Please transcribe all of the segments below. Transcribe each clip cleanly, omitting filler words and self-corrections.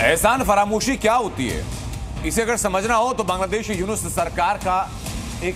एहसान फरामोशी क्या होती है, इसे अगर समझना हो तो बांग्लादेश यूनुस सरकार का एक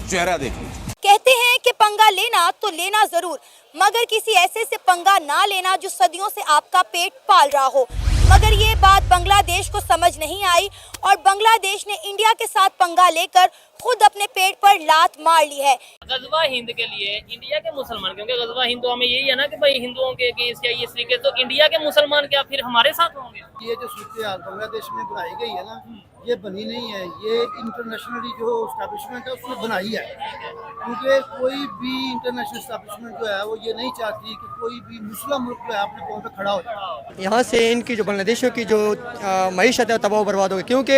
चेहरा देख लीजिए। कहते हैं कि पंगा लेना तो लेना जरूर, मगर किसी ऐसे से पंगा ना लेना जो सदियों से आपका पेट पाल रहा हो। मगर ये बात बांग्लादेश को समझ नहीं आई और बांग्लादेश ने इंडिया के साथ पंगा लेकर खुद अपने पेट पर लात मार ली है। गजवा हिंद के लिए इंडिया के मुसलमान, क्योंकि गजवा हिंद तो हमें यही है ना कि भाई हिंदुओं के अगेंस्ट या इस तरीके, तो इंडिया के मुसलमान क्या फिर हमारे साथ होंगे? ये जो सूरत बांग्लादेश में बनाई गई है ना, ये बनी नहीं है, ये इंटरनेशनली जो एस्टैब्लिशमेंट है उसने बनाई है। क्योंकि कोई भी इंटरनेशनल एस्टैब्लिशमेंट जो है वो ये नहीं चाहती कि कोई भी मुस्लिम मुल्क जो है अपने पाँव पे खड़ा हो जाए। यहाँ से इनकी जो बांग्लादेशियों की जो मईशत है तबाह बर्बाद हो गई, क्योंकि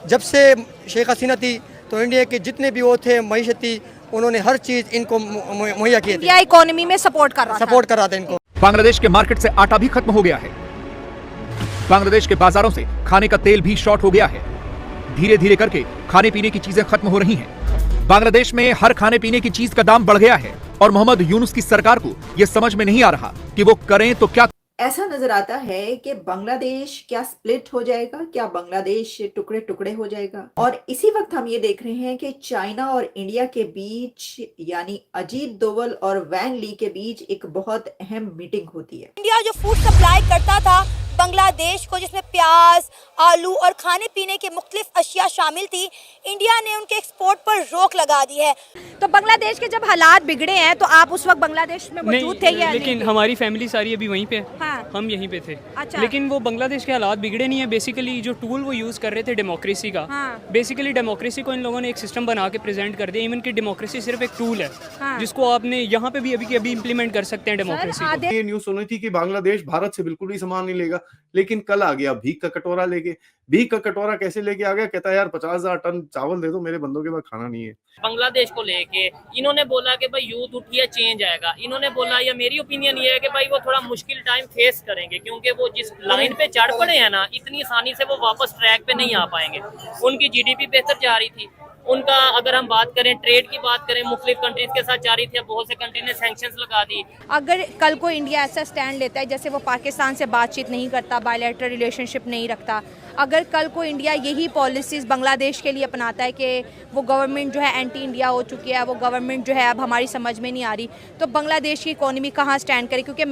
जब से शेख हसीना थी तो इंडिया के जितने भी वो थे मईशती, उन्होंने हर चीज़ इनको मुहैया की थी। इंडिया इकोनॉमी में सपोर्ट कर रहा था इनको। बांग्लादेश के मार्केट से आटा भी खत्म हो गया है। बांग्लादेश के बाजारों से खाने का तेल भी शॉर्ट हो गया है। धीरे धीरे करके खाने पीने की चीजें खत्म हो रही हैं। बांग्लादेश में हर खाने पीने की चीज का दाम बढ़ गया है और मोहम्मद यूनुस की सरकार को यह समझ में नहीं आ रहा कि वो करें तो क्या। ऐसा नजर आता है कि बांग्लादेश क्या स्प्लिट हो जाएगा, क्या बांग्लादेश टुकड़े टुकड़े हो जाएगा। और इसी वक्त हम ये देख रहे हैं कि चाइना और इंडिया के बीच, यानी अजीत डोवल और वैंग ली के बीच एक बहुत अहम मीटिंग होती है। इंडिया जो फूड सप्लाई करता था बांग्लादेश को, जिसमें प्याज, आलू और खाने पीने के मुख्तलिफ अशिया शामिल थी, इंडिया ने उनके एक्सपोर्ट पर रोक लगा दी है। तो बांग्लादेश के जब हालात बिगड़े हैं तो आप उस वक्त बांग्लादेश में मौजूद थे या लेकिन नहीं? हमारी फैमिली सारी अभी वहीं पे, हाँ। हम यहीं पे थे। अच्छा। लेकिन वो बांग्लादेश के हालात बिगड़े नहीं है। बेसिकली जो टूल वो यूज़ कर रहे थे डेमोक्रेसी का, हाँ। बेसिकली डेमोक्रेसी को इन लोगों ने एक सिस्टम बना के प्रेजेंट कर दिया। इवन की डेमोक्रेसी सिर्फ एक टूल है, हाँ। जिसको आपने यहाँ पे भी अभी के अभी इम्प्लीमेंट कर सकते हैं डेमोक्रेसी को। ये न्यूज़ सुनी थी कि बांग्लादेश भारत से बिल्कुल भी सामान नहीं लेगा, लेकिन कल आ गया भीख का कटोरा लेके। भीख का कटोरा कैसे लेके आ गया? कहता है यार 50,000 टन चावल दे दो, मेरे बंदों के पास खाना नहीं है। बांग्लादेश को लेके इन्होंने बोला कि भाई यूथ उठिए, चेंज आएगा। इन्होंने बोला, या मेरी ओपिनियन ये है कि भाई वो थोड़ा मुश्किल टाइम फेस करेंगे, क्योंकि वो जिस लाइन पे चढ़ पड़े हैं ना, इतनी आसानी से वो वापस ट्रैक पे नहीं आ पाएंगे। उनकी जीडीपी बेहतर जा रही थी, उनका अगर हम बात करें, ट्रेड की बात करें, मुख्तलिफ कंट्रीज के साथ जा रही थी, बहुत से कंट्री ने सैंक्शंस लगा दी। अगर कल को इंडिया ऐसा स्टैंड लेता है जैसे वो पाकिस्तान से बातचीत नहीं करता, बायलैटरल रिलेशनशिप नहीं रखता, अगर कल को इंडिया यही पॉलिसीज़ बांग्लादेश के लिए अपनाता है कि वो गवर्नमेंट जो है एंटी इंडिया हो चुकी है, वो गवर्नमेंट जो है अब हमारी समझ में नहीं आ रही, तो बांग्लादेश की इकोनॉमी कहाँ स्टैंड करे? क्योंकि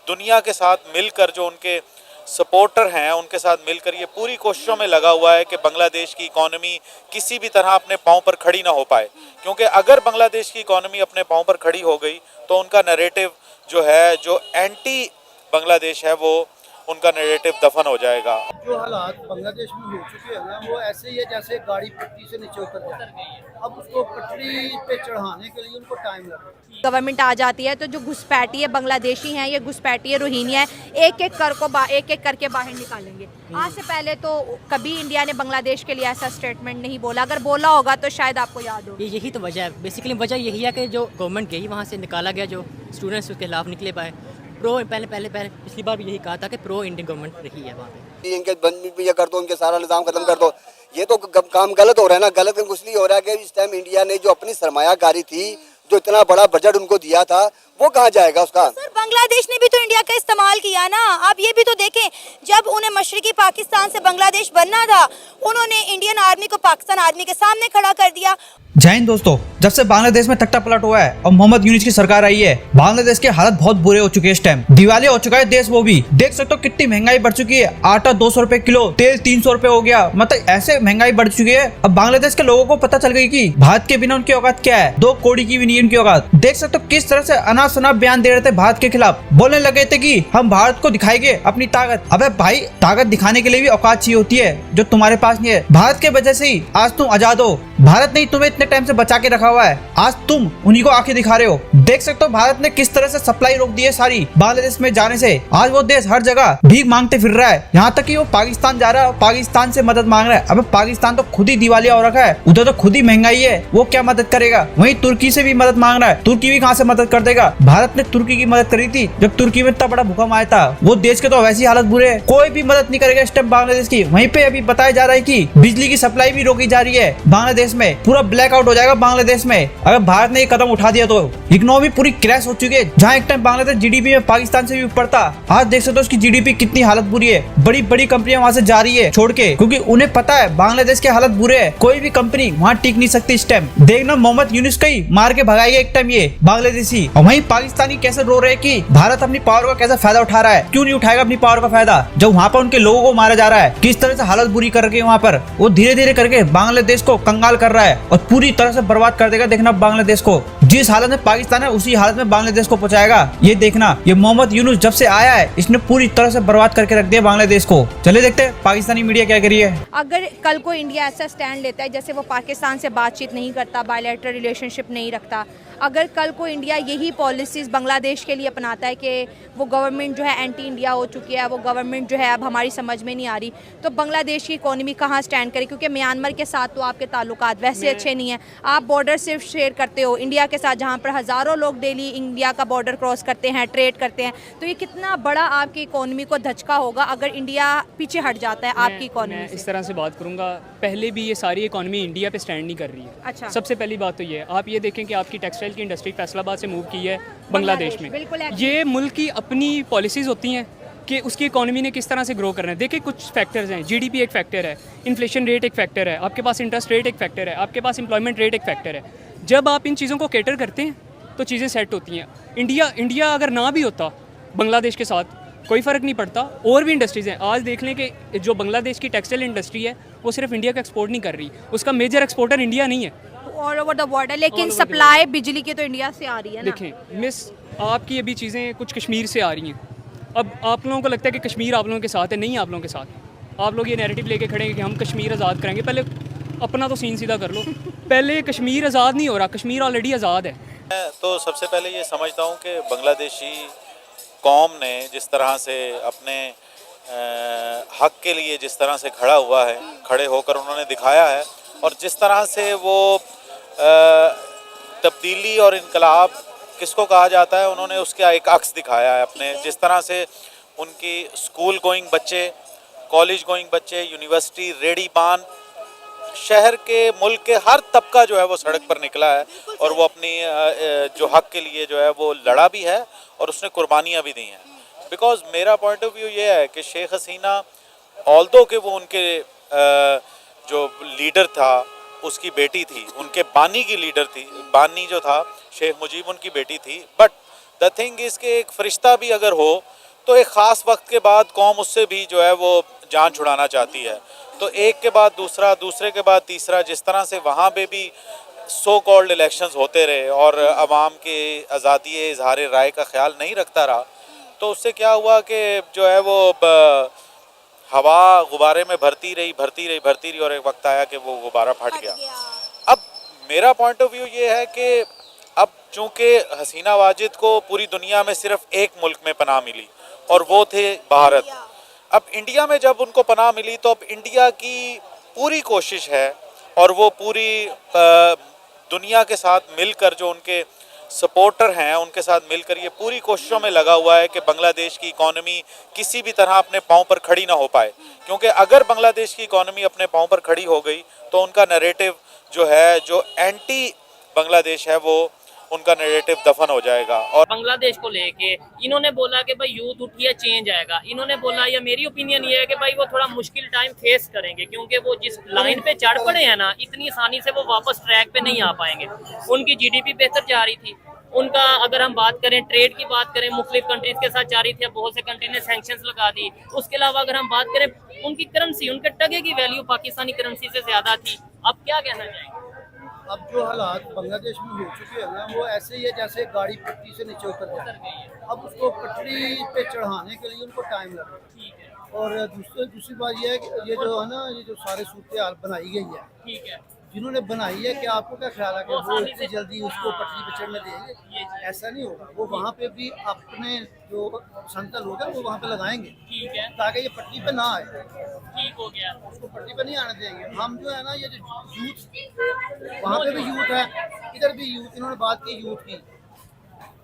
दुनिया के साथ मिलकर, जो उनके सपोर्टर हैं उनके साथ मिलकर ये पूरी कोशिशों में लगा हुआ है कि बांग्लादेश की इकोनॉमी किसी भी तरह अपने पांव पर खड़ी ना हो पाए। क्योंकि अगर बांग्लादेश की इकोनॉमी अपने पांव पर खड़ी हो गई तो उनका नैरेटिव जो है, जो एंटी बांग्लादेश है, वो उनका नैरेटिव दफन हो जाएगा। जो हालात बांग्लादेश में हो चुके हैं ना, वो ऐसे ही है जैसे गाड़ी पटरी से नीचे उतर जाए। अब उसको पटरी पे चढ़ाने के लिए उनको टाइम लगेगा। गवर्नमेंट आ जाती है तो जो घुसपैठी है बांग्लादेशी हैं, ये घुसपैठी है रोहिंग्या है, एक एक करके बाहर निकालेंगे। आज से पहले तो कभी इंडिया ने बांग्लादेश के लिए ऐसा स्टेटमेंट नहीं बोला, अगर बोला होगा तो शायद आपको याद हो। यही तो वजह है, बेसिकली वजह यही है कि जो गवर्नमेंट गई वहाँ से निकाला गया, जो स्टूडेंट्स उसके खिलाफ निकले पाए। पहले पिछली बार भी यही कहा था कि प्रो इंडियन गवर्नमेंट रही है वहाँ पे। इनके बंद भी कर दो, इनके सारा निज़ाम खत्म कर दो। ये तो काम गलत हो रहा है ना। गलत इसलिए हो रहा है कि इस टाइम इंडिया ने जो अपनी सरमायाकारी थी, जो इतना बड़ा बजट उनको दिया था, वो कहाँ जाएगा उसका? सर, बांग्लादेश ने भी तो इंडिया का इस्तेमाल किया ना। आप ये भी तो देखें, जब उन्हें मशरकी पाकिस्तान से बांग्लादेश बनना था, उन्होंने इंडियन आर्मी को पाकिस्तान आर्मी के सामने खड़ा कर दिया। जय हिंद दोस्तों, जब से बांग्लादेश में तख्ता पलट हुआ है और मोहम्मद यूनुस की सरकार आई है, बांग्लादेश के हालत बहुत बुरे हो चुके हैं। इस टाइम दिवालिया हो चुका है देश। वो भी देख सकते हो कितनी महंगाई बढ़ चुकी है। आटा 200 रुपए किलो, तेल 300 रुपए हो गया। मतलब ऐसे महंगाई बढ़ चुकी है। अब बांग्लादेश के लोगों को पता चल गई कि भारत के बिना उनकी औकात क्या है। 2 कौड़ी की भी नहीं उनकी औकात। देख सकते हो किस तरह से अनाप शनाप बयान दे रहे थे भारत के खिलाफ। बोलने लगे थे कि हम भारत को दिखाएंगे अपनी ताकत। अबे भाई, ताकत दिखाने के लिए भी औकात चाहिए होती है, जो तुम्हारे पास नहीं है। भारत के वजह से ही आज तुम आजाद हो। भारत ने तुम्हें इतने टाइम से बचा के रखा हुआ है, आज तुम उन्हीं को आंखें दिखा रहे हो। देख सकते हो भारत ने किस तरह से सप्लाई रोक दी है सारी बांग्लादेश में जाने से। आज वो देश हर जगह भीख मांगते फिर रहा है, यहाँ तक कि वो पाकिस्तान जा रहा है, पाकिस्तान से मदद मांग रहा है। अबे पाकिस्तान तो खुद ही दिवालिया हो रखा है, उधर तो खुद ही महंगाई है, वो क्या मदद करेगा। वहीं तुर्की से भी मदद मांग रहा है, तुर्की भी कहाँ से मदद कर देगा। भारत ने तुर्की की मदद करी थी जब तुर्की में इतना बड़ा भूकंप आया था। वो देश के तो वैसी हालत बुरे है, कोई भी मदद नहीं करेगा इस टाइम बांग्लादेश की। वहीं पे अभी बताया जा रहा है कि बिजली की सप्लाई भी रोकी जा रही है बांग्लादेश में पूरा ब्लैकआउट हो जाएगा बांग्लादेश में अगर भारत ने ये कदम उठा दिया तो। इकोनॉमी पूरी क्रैश हो चुकी है। जहाँ एक टाइम बांग्लादेश जीडीपी में पाकिस्तान से भी ऊपर था, आज देख सकते हो उसकी जीडीपी कितनी हालत बुरी है। बड़ी बड़ी कंपनियां वहाँ से जा रही है छोड़ के, क्योंकि उन्हें पता है बांग्लादेश के हालत बुरे है। कोई भी कंपनी वहाँ टिक नहीं सकती इस टाइम। देखना मोहम्मद यूनुस का ही मार के भगाई है एक टाइम ये बांग्लादेशी। और वहीं पाकिस्तानी कैसे रो रहे हैं कि भारत अपनी पावर का कैसा फायदा उठा रहा है। क्यों नहीं उठाएगा अपनी पावर का फायदा जब वहाँ पर उनके लोगों को मारा जा रहा है। किस तरह से हालत बुरी कर रही है वहाँ पर। वो धीरे धीरे करके बांग्लादेश को कंगाल कर रहा है और पूरी तरह से बर्बाद कर देगा। देखना बांग्लादेश को जिस हालत में पाकिस्तान है उसी हालत में बांग्लादेश को पहुंचाएगा। ये देखना, ये मोहम्मद यूनुस जब से आया है इसने पूरी तरह से बर्बाद करके रख दिया बांग्लादेश को। चले देखते हैं पाकिस्तानी मीडिया क्या कर रही है। अगर कल को इंडिया ऐसा स्टैंड लेता है जैसे वो पाकिस्तान से बातचीत नहीं करता, बायलैटरल रिलेशनशिप नहीं रखता, अगर कल को इंडिया यही पॉलिसीज़ बांग्लादेश के लिए अपनाता है कि वो गवर्नमेंट जो है एंटी इंडिया हो चुकी है, वो गवर्नमेंट जो है अब हमारी समझ में नहीं आ रही, तो बांग्लादेश की इकोनॉमी कहाँ स्टैंड करे। क्योंकि म्यांमार के साथ तो आपके ताल्लुकात वैसे अच्छे नहीं हैं। आप बॉर्डर सिर्फ शेयर करते हो इंडिया के साथ, जहाँ पर हज़ारों लोग डेली इंडिया का बॉर्डर क्रॉस करते हैं, ट्रेड करते हैं। तो ये कितना बड़ा आपकी इकोनॉमी को धचका होगा अगर इंडिया पीछे हट जाता है आपकी इकोनॉमी से। इस तरह से बात करूँगा, पहले भी ये सारी इकोनॉमी इंडिया पे स्टैंड नहीं कर रही है। अच्छा, सबसे पहली बात तो ये है, आप ये देखें कि आपकी टेक्सटाइल की इंडस्ट्री फैसलाबाद से मूव की है बांग्लादेश में। ये मुल्क की अपनी पॉलिसीज़ होती हैं कि उसकी इकोनॉमी ने किस तरह से ग्रो करना है। देखिए कुछ फैक्टर्स हैं, जीडीपी एक फैक्टर है, इन्फ्लेशन रेट एक फैक्टर है, आपके पास इंटरेस्ट रेट एक फैक्टर है, आपके पास एम्प्लॉयमेंट रेट एक फैक्टर है। जब आप इन चीज़ों को कैटर करते हैं तो चीज़ें सेट होती हैं। इंडिया अगर ना भी होता बांग्लादेश के साथ कोई फ़र्क नहीं पड़ता। और भी इंडस्ट्रीज़ हैं, आज देख लें कि जो बांग्लादेश की टेक्सटाइल इंडस्ट्री है वो सिर्फ इंडिया को एक्सपोर्ट नहीं कर रही, उसका मेजर एक्सपोर्टर इंडिया नहीं है, ऑल ओवर द वर्ल्ड है। लेकिन सप्लाई बिजली की तो इंडिया से आ रही है ना। देखें मिस, आपकी अभी चीज़ें कुछ कश्मीर से आ रही हैं। अब आप लोगों को लगता है कि कश्मीर आप लोगों के साथ है, नहीं आप लोगों के साथ। आप लोग ये नैरेटिव लेके खड़े हैं कि हम कश्मीर आज़ाद करेंगे। पहले अपना तो सीन सीधा कर लो। पहले कश्मीर आज़ाद नहीं हो रहा, कश्मीर ऑलरेडी आज़ाद है। मैं तो सबसे पहले ये समझता हूँ कि बांग्लादेशी कौम ने जिस तरह से अपने हक के लिए जिस तरह से खड़ा हुआ है, खड़े होकर उन्होंने दिखाया है, और जिस तरह से वो तब्दीली और इनकलाब किसको कहा जाता है उन्होंने उसका एक अक्स दिखाया है अपने। जिस तरह से उनकी स्कूल गोइंग बच्चे, कॉलेज गोइंग बच्चे, यूनिवर्सिटी, रेडी पान, शहर के मुल्क के हर तबका जो है वो सड़क पर निकला है और वो अपनी जो हक के लिए जो है वो लड़ा भी है और उसने कुर्बानियाँ भी दी हैं। बिकॉज मेरा पॉइंट ऑफ व्यू ये है कि शेख हसीना ऑल्दो कि वो उनके जो लीडर था उसकी बेटी थी, उनके बानी की लीडर थी, बानी जो था शेख मुजीब उनकी बेटी थी, बट द थिंग इज़ कि एक फ़रिश्ता भी अगर हो तो एक ख़ास वक्त के बाद कौम उससे भी जो है वो जान छुड़ाना चाहती है। तो एक के बाद दूसरा, दूसरे के बाद तीसरा, जिस तरह से वहाँ पे भी सो कॉल्ड इलेक्शंस होते रहे और आवाम के आज़ादी इजहार राय का ख्याल नहीं रखता रहा, तो उससे क्या हुआ कि जो है वो हवा गुब्बारे में भरती रही और एक वक्त आया कि वो गुब्बारा फट गया। अब मेरा पॉइंट ऑफ व्यू ये है कि अब चूँकि हसीना वाजिद को पूरी दुनिया में सिर्फ एक मुल्क में पनाह मिली और वो थे भारत। अब इंडिया में जब उनको पनाह मिली तो अब इंडिया की पूरी कोशिश है और वो पूरी दुनिया के साथ मिलकर, जो उनके सपोर्टर हैं उनके साथ मिलकर ये पूरी कोशिशों में लगा हुआ है कि बांग्लादेश की इकॉनमी किसी भी तरह अपने पाँव पर खड़ी ना हो पाए। क्योंकि अगर बांग्लादेश की इकॉनमी अपने पाँव पर खड़ी हो गई तो उनका नैरेटिव जो है, जो एंटी बांग्लादेश है, वो उनका नैरेटिव दफन हो जाएगा। और बांग्लादेश को लेके इन्होंने बोला कि भाई यूथ उठिए, चेंज आएगा। इन्होंने बोला, या मेरी ओपिनियन ये है कि भाई वो थोड़ा मुश्किल टाइम फेस करेंगे, क्योंकि वो जिस लाइन पे चढ़ पड़े हैं ना, इतनी आसानी से वो वापस ट्रैक पे नहीं आ पाएंगे। उनकी जीडीपी बेहतर जा रही थी, उनका अगर हम बात करें, ट्रेड की बात करें, मुख्तलिफ कंट्रीज के साथ जा रही थी, अब बहुत से कंट्री ने सैंक्शंस लगा दी। उसके अलावा अगर हम बात करें उनकी करेंसी, उनके टके की वैल्यू पाकिस्तानी करेंसी से ज्यादा थी। अब क्या कहना चाहेंगे? अब जो हालात बांग्लादेश में हो चुके हैं ना, वो ऐसे ही है जैसे गाड़ी पटरी से नीचे उतर जाए। अब उसको पटरी पे चढ़ाने के लिए उनको टाइम लगेगा। और दूसरी बात ये है कि ये जो है ना, ये जो सारे सूरत हाल बनाई गई है, ठीक है, जिन्होंने बनाई है, कि आपको क्या ख्याल है कि वो इतनी जल्दी उसको पटरी पे चढ़ने देंगे? ऐसा नहीं होगा। वो वहाँ पे भी अपने जो संतल लोग हैं वो वहाँ पे लगाएंगे, ठीक है, ताकि ये पटरी पे ना आए। ठीक हो गया, उसको पटरी पे नहीं आने देंगे। हम जो है ना, ये जो यूथ, वहाँ पे भी यूथ है, इधर भी यूथ, इन्होंने बात की यूथ की।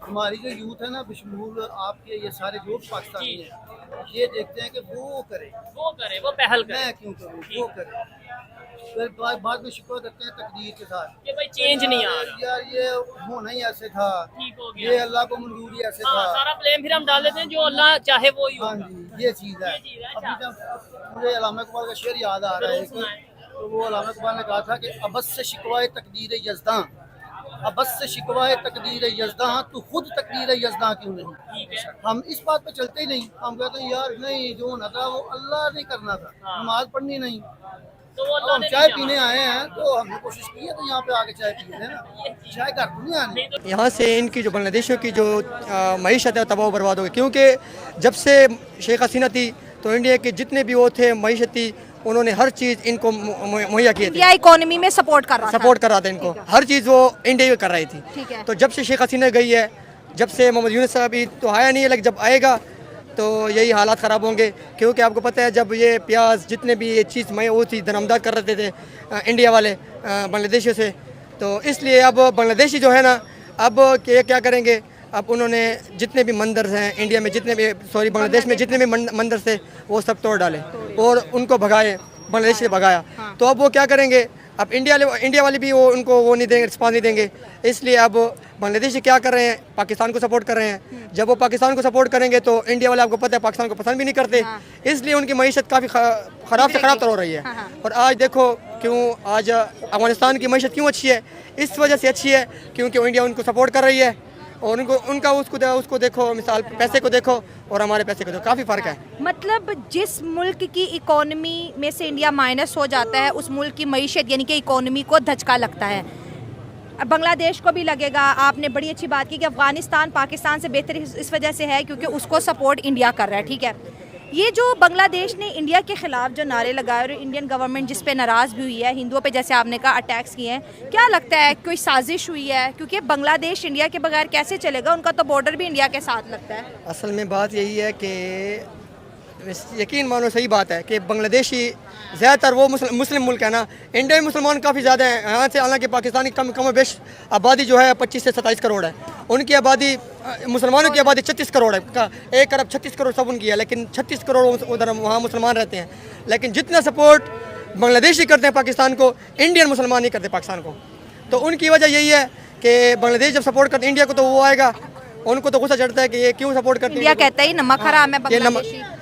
हमारी जो यूथ है ना, बिशमूल आपके ये सारे जो पाकिस्तानी हैं, ये देखते हैं कि वो करे, वो पहल करे। मैं क्यों करूँ, वो करे। फिर बाद में शिकवा करते हैं तकदीर के साथ कि भाई चेंज नहीं आ रहा, यार ये होना ही ऐसे था, ठीक हो ये गया। अल्लाह को मंजूर ही ऐसे हाँ, था। सारा ब्लेम फिर हम डाल देते हैं जो अल्लाह चाहे वो ही हाँ होगा। जी, ये चीज़ है। ये चीज़ है, अभी जब मुझे अल्लामा इकबाल का शेर याद आ रहा है कि तो वो अल्लामा इकबाल ने कहा था कि अबस से शिकवाए तकदीर यज़दां, अबस से शिकवाए तकदीर यज़दां, तू खुद तकदीर यज़दां क्यों नहीं। हम इस बात पे चलते ही नहीं, हम कहते हैं यार नहीं जो होना था वो अल्लाह ने करना था, नमाज पढ़नी नहीं। तो वो अब अल्लाह हम ने चाय नहीं पीने आए हैं तो हमने कोशिश की है तो यहाँ पे आके चाय पी लेना, चाय घर तो नहीं आनी। यहाँ से इनकी जो बांग्लादेशियों की जो मईशत है तबाह बर्बाद हो गई, क्योंकि जब से शेख हसीना थी तो इंडिया के जितने भी वो थे मईशती, उन्होंने हर चीज़ इनको मुहैया किए थे, इंडिया इकोनॉमी में सपोर्ट कर रहा था। सपोर्ट कर रहा था इनको, हर चीज़ वो इंडिया कर रही थी। ठीक है। तो जब से शेख हसीना गई है, जब से मोहम्मद यूनुस साहब अभी तो आया नहीं है, लेकिन जब आएगा तो यही हालात ख़राब होंगे। क्योंकि आपको पता है जब ये प्याज जितने भी ये चीज़ मैं वो थी दरआमदाद कर रहे थे इंडिया वाले बांग्लादेशियों से, तो इसलिए अब बांग्लादेशी जो है ना अब क्या करेंगे, अब उन्होंने जितने भी मंदिर हैं इंडिया में, जितने भी बांग्लादेश में जितने भी मंदिर थे वो सब तोड़ डाले और उनको भगाए, बांग्लादेश से भगाया। तो अब वो क्या करेंगे, अब इंडिया वाले भी वो उनको वो नहीं देंगे, रिस्पॉन्स नहीं देंगे। इसलिए अब बांग्लादेशी क्या कर रहे हैं, पाकिस्तान को सपोर्ट कर रहे हैं। जब वो पाकिस्तान को सपोर्ट करेंगे तो इंडिया वाले आपको पता है पाकिस्तान को पसंद भी नहीं करते, इसलिए उनकी मईशत काफ़ी ख़राब से ख़राब तर हो रही है। और आज देखो क्यों आज अफगानिस्तान की मईशत क्यों अच्छी है, इस वजह से अच्छी है क्योंकि इंडिया उनको सपोर्ट कर रही है और उनका उसको देखो, मिसाल पैसे को देखो और हमारे पैसे को देखो, काफ़ी फ़र्क है। मतलब जिस मुल्क की इकोनॉमी में से इंडिया माइनस हो जाता है उस मुल्क की मईशत यानी कि इकोनॉमी को धचका लगता है। अब बांग्लादेश को भी लगेगा। आपने बड़ी अच्छी बात की कि अफगानिस्तान पाकिस्तान से बेहतर इस वजह से है क्योंकि उसको सपोर्ट इंडिया कर रहा है। ठीक है, ये जो बांग्लादेश ने इंडिया के ख़िलाफ़ जो नारे लगाए और इंडियन गवर्नमेंट जिस पे नाराज़ भी हुई है, हिंदुओं पे जैसे आपने कहा अटैक्स किए हैं, क्या लगता है कोई साजिश हुई है? क्योंकि बांग्लादेश इंडिया के बगैर कैसे चलेगा, उनका तो बॉर्डर भी इंडिया के साथ लगता है। असल में बात यही है कि यकीन मानो सही बात है कि बांग्लादेशी ज़्यादातर वो मुस्लिम मुल्क है ना, इंडिया में मुसलमान काफ़ी ज़्यादा हैं यहाँ से, हालांकि पाकिस्तान की कम बेश आबादी जो है 25 से 27 करोड़ है, उनकी आबादी मुसलमानों की आबादी 36 करोड़ है, 1 अरब 36 करोड़ सब उनकी है, लेकिन 36 करोड़ उधर वहाँ मुसलमान रहते हैं। लेकिन जितना सपोर्ट बांग्लादेशी करते हैं पाकिस्तान को, इंडियन मुसलमान नहीं करते पाकिस्तान को। तो उनकी वजह यही है कि बांग्लादेश जब सपोर्ट करते इंडिया को तो वो आएगा, उनको तो गुस्सा चढ़ता है कि ये क्यों सपोर्ट करते हैं। इंडिया कहता है नमक हराम है बांग्लादेशी।